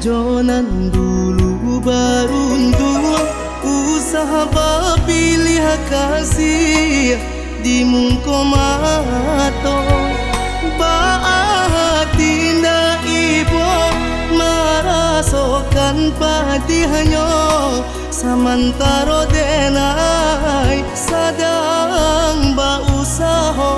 Jonan dulu beruntung, usaha pilih kasih di mungko mato. Baatinda ibu merasakan patihanyo, samantara denai sedang berusaha.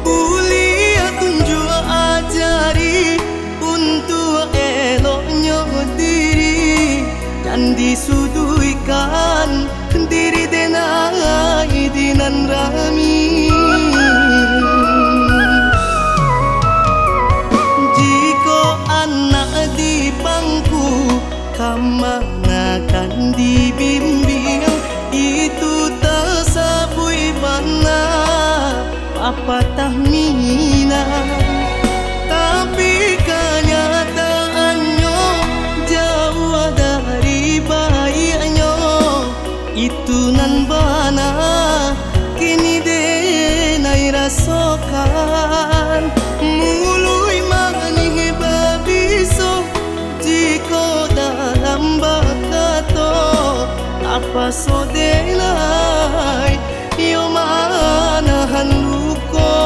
Bulia tunjuk ajari untuk eloknya diri, dan disuduhkan diri denai dinan rami. Jika anak di pangku kamanakan dibimbing, itu tersabui bana apa tahmina. Tapi kenyataannya jauh dari baiknya, itu nan bana kini denai rasakan. Mului maning babiso jika dalam bakato, apa sodenai yo manahan luko.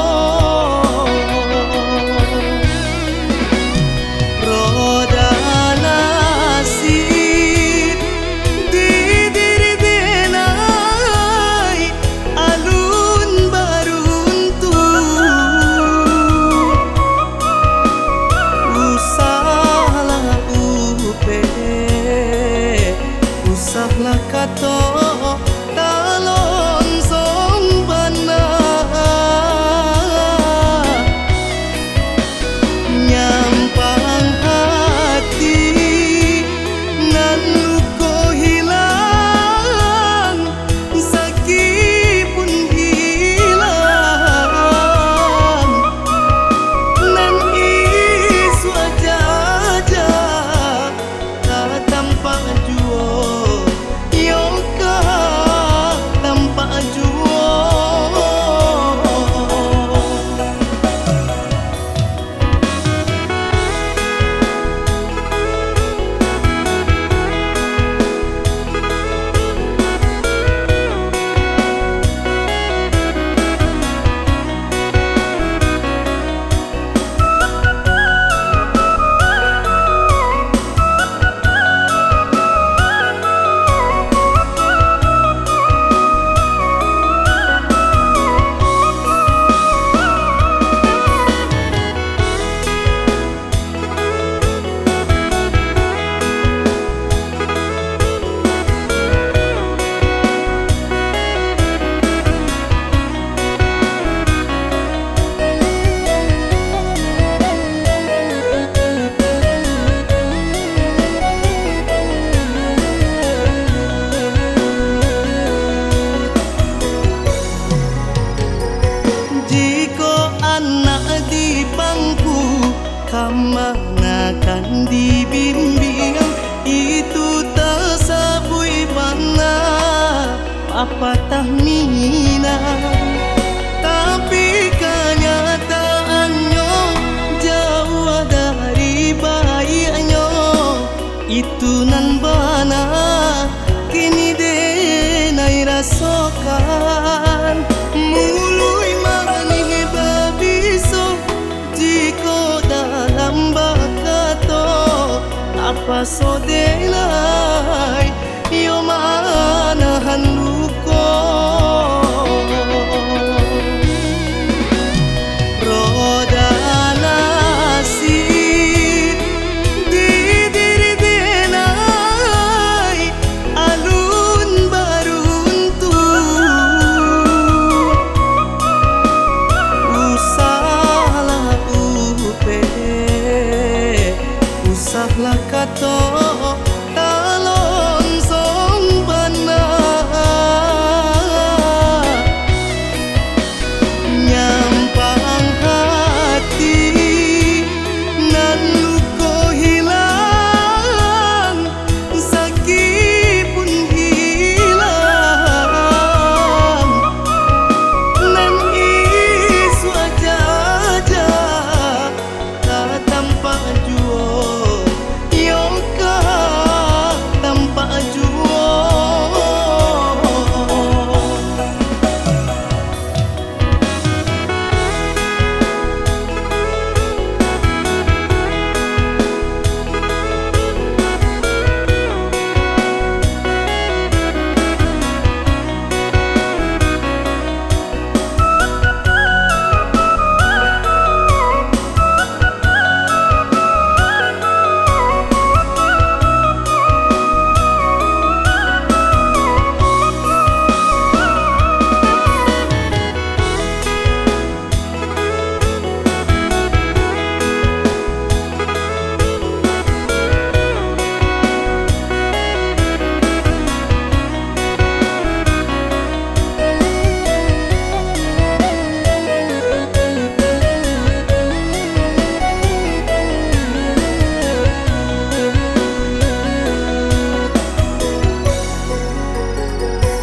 Roda nasib di diri denai alun beruntung. Usahlah upe, usahlah kato talon song bana. Nyampang hati nan luko hilang, sakit pun hilang. Nan isu aja tanpa juo, yoka tanpa juo. Anak di pangku kamanakan dibimbing, itu tersabui bana apa tahmina. Tapi kenyataannya jauh dari baiknya, itu nan bana kini denai rasakan. Mului maning babiso jika dalam bakato, apa sodenai yo manahan luko. Roda nasib di diri denai alun beruntung. Usahlah upe, usahlah kato